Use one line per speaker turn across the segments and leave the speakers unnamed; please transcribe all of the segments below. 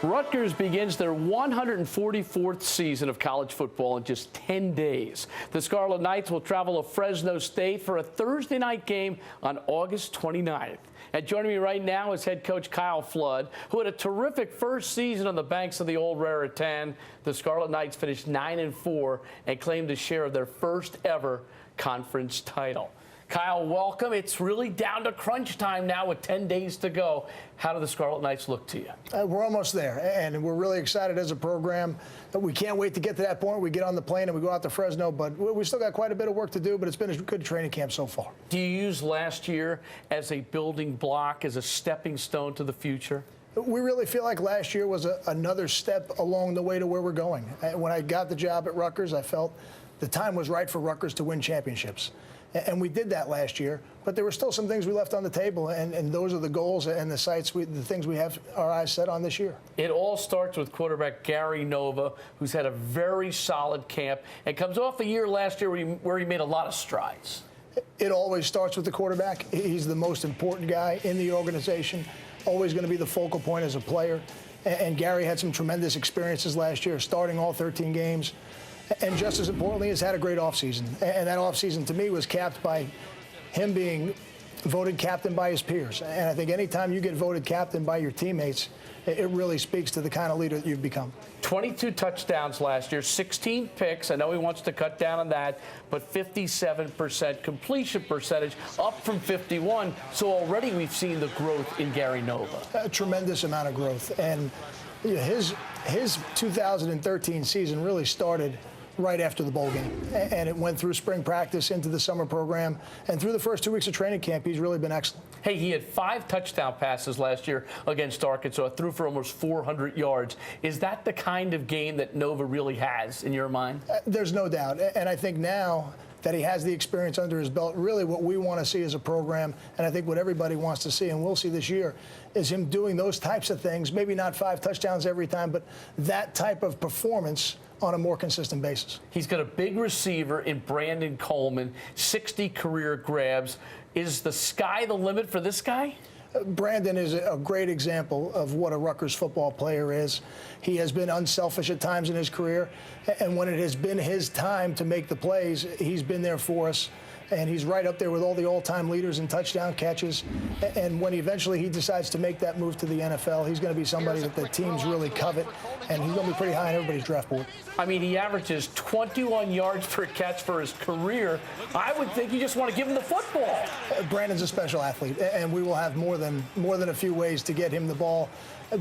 Rutgers begins their 144th season of college football in just 10 days. The Scarlet Knights will travel to Fresno State for a Thursday night game on August 29th. And joining me right now is head coach Kyle Flood, who had a terrific first season on the banks of the old Raritan. The Scarlet Knights finished 9-4 and claimed a share of their first ever conference title. Kyle, welcome. It's really down to crunch time now with 10 days to go. How do the Scarlet Knights look to you?
We're almost there, and we're really excited as a program. We can't wait to get to that point. We get on the plane and we go out to Fresno, but we still got quite a bit of work to do, but it's been a good training camp so far. Do
you use last year as a building block, as a stepping stone to the future?
We really feel like last year was another step along the way to where we're going. When I got the job at Rutgers, I felt the time was right for Rutgers to win championships. And we did that last year, but there were still some things we left on the table, and those are the goals and the things we have our eyes set on this year.
It all starts with quarterback Gary Nova, who's had a very solid camp and comes off a year last year where he made a lot of strides.
It always starts with the quarterback. He's the most important guy in the organization, always going to be the focal point as a player. And Gary had some tremendous experiences last year, starting all 13 games. And just as importantly, has had a great offseason. And that offseason, to me, was capped by him being voted captain by his peers. And I think anytime you get voted captain by your teammates, it really speaks to the kind of leader that you've become.
22 touchdowns last year, 16 picks. I know he wants to cut down on that, but 57% completion percentage, up from 51. So already we've seen the growth in Gary Nova.
A tremendous amount of growth. And his 2013 season really started right after the bowl game, and it went through spring practice into the summer program, and through the first 2 weeks of training camp, he's really been excellent.
Hey, he had 5 touchdown passes last year against Arkansas, threw for almost 400 yards. Is that the kind of game that Nova really has in your mind?
There's no doubt, and I think now that he has the experience under his belt, really what we want to see as a program, and I think what everybody wants to see, and we'll see this year, is him doing those types of things, maybe not 5 touchdowns every time, but that type of performance on a more consistent basis.
He's got a big receiver in Brandon Coleman, 60 career grabs. Is the sky the limit for this guy?
Brandon is a great example of what a Rutgers football player is. He has been unselfish at times in his career, and when it has been his time to make the plays, he's been there for us. And he's right up there with all the all-time leaders in touchdown catches. And when eventually he decides to make that move to the NFL, he's going to be somebody that the teams really covet, and he's going to be pretty high on everybody's draft board.
I mean, he averages 21 yards per catch for his career. I would think you just want to give him the football.
Brandon's a special athlete, and we will have more than a few ways to get him the ball.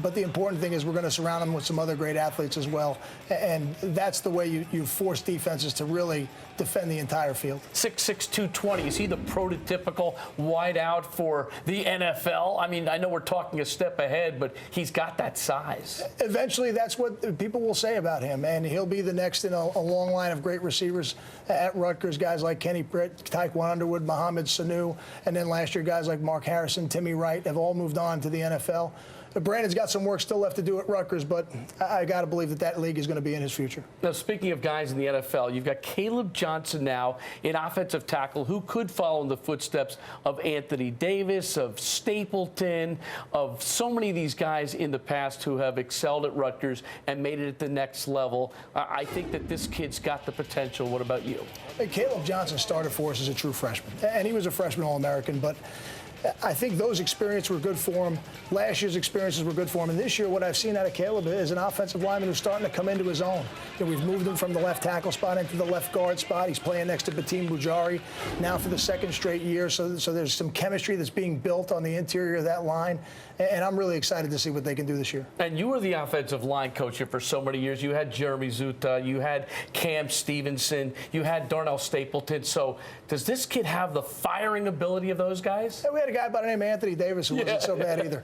But the important thing is we're going to surround him with some other great athletes as well. And that's the way you force defenses to really defend the entire field.
6'6", 220. Is he the prototypical wideout for the NFL? I mean, I know we're talking a step ahead, but he's got that size.
Eventually, that's what people will say about him. And he'll be the next in a long line of great receivers at Rutgers, guys like Kenny Britt, Tyquan Underwood, Mohamed Sanu. And then last year, guys like Mark Harrison, Timmy Wright have all moved on to the NFL. Brandon's got some work still left to do at Rutgers, but I got to believe that league is going to be in his future.
Now, speaking of guys in the NFL, you've got Caleb Johnson now in offensive tackle who could follow in the footsteps of Anthony Davis, of Stapleton, of so many of these guys in the past who have excelled at Rutgers and made it at the next level. I think that this kid's got the potential. What about you?
Caleb Johnson started for us as a true freshman, and he was a freshman All-American, but I think those experiences were good for him. Last year's experiences were good for him. And this year, what I've seen out of Caleb is an offensive lineman who's starting to come into his own. We've moved him from the left tackle spot into the left guard spot. He's playing next to Batim Bujari now for the 2nd straight year. So there's some chemistry that's being built on the interior of that line. And I'm really excited to see what they can do this year.
And you were the offensive line coach here for so many years. You had Jeremy Zuta. You had Cam Stevenson. You had Darnell Stapleton. So does this kid have the firing ability of those guys?
We had a guy by the name of Anthony Davis who wasn't so bad either.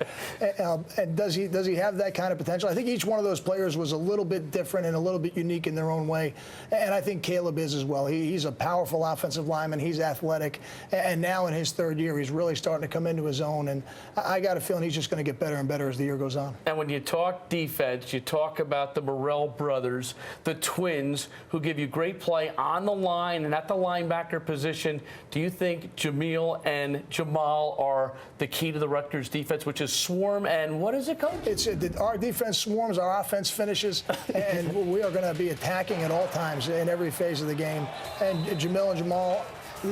And does he have that kind of potential? I think each one of those players was a little bit different and a little bit unique in their own way. And I think Caleb is as well. He's a powerful offensive lineman. He's athletic. And now in his 3rd year, he's really starting to come into his own. And I got a feeling he's just going to get better and better as the year goes on.
And when you talk defense, you talk about the Morel Brothers, the twins, who give you great play on the line and at the linebacker position. Do you think Jamil and Jamal are the key to the Rutgers defense, which is swarm and what is it, Coach?
Our defense swarms, our offense finishes, and we are going to be attacking at all times in every phase of the game. And Jamil and Jamal,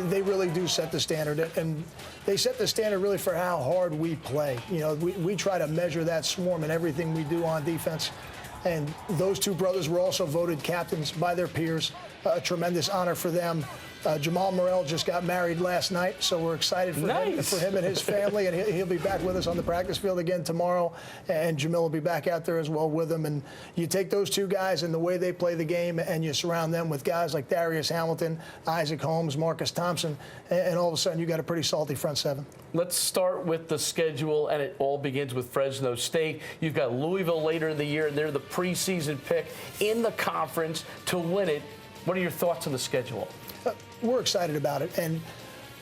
they really do set the standard, and they set the standard really for how hard we play. You know, we try to measure that swarm in everything we do on defense. And those two brothers were also voted captains by their peers. A tremendous honor for them. Jamal Morel just got married last night, so we're excited for him and his family, and he'll be back with us on the practice field again tomorrow, and Jamil will be back out there as well with him. And you take those two guys and the way they play the game, and you surround them with guys like Darius Hamilton, Isaac Holmes, Marcus Thompson, and all of a sudden you got a pretty salty front seven.
Let's start with the schedule, and it all begins with Fresno State. You've got Louisville later in the year, and they're the preseason pick in the conference to win it. What are your thoughts on the schedule?
We're excited about it, and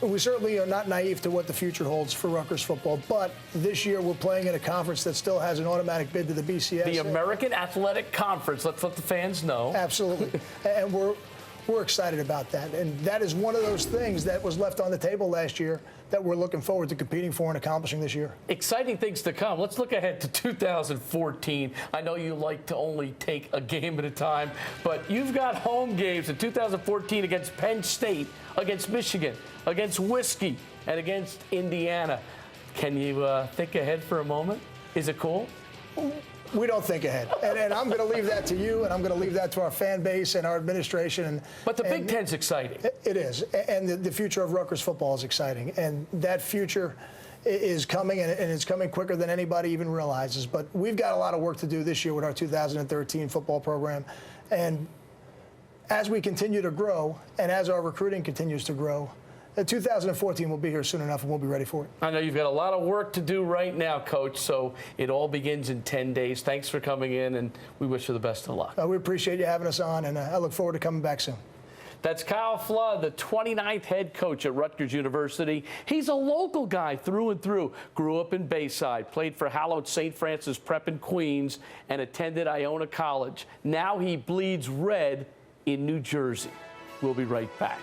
we certainly are not naive to what the future holds for Rutgers football. But this year we're playing in a conference that still has an automatic bid to the BCS.
The American Athletic Conference. Let's let the fans know.
Absolutely. And we're excited about that. And that is one of those things that was left on the table last year that we're looking forward to competing for and accomplishing this year.
Exciting things to come. Let's look ahead to 2014. I know you like to only take a game at a time, but you've got home games in 2014 against Penn State, against Michigan, against Whiskey, and against Indiana. Can you think ahead for a moment? Is it cool?
We don't think ahead. And I'm going to leave that to you, and I'm going to leave that to our fan base and our administration.
But the Big Ten's exciting.
It is. And the future of Rutgers football is exciting. And that future is coming, and it's coming quicker than anybody even realizes. But we've got a lot of work to do this year with our 2013 football program. And as we continue to grow, and as our recruiting continues to grow, 2014 will be here soon enough, and we'll be ready for it.
I know you've got a lot of work to do right now, Coach, so it all begins in 10 days. Thanks for coming in, and we wish you the best of luck.
We appreciate you having us on, and I look forward to coming back soon.
That's Kyle Flood, the 29th head coach at Rutgers University. He's a local guy through and through. Grew up in Bayside, played for hallowed St. Francis Prep in Queens, and attended Iona College. Now he bleeds red in New Jersey. We'll be right back.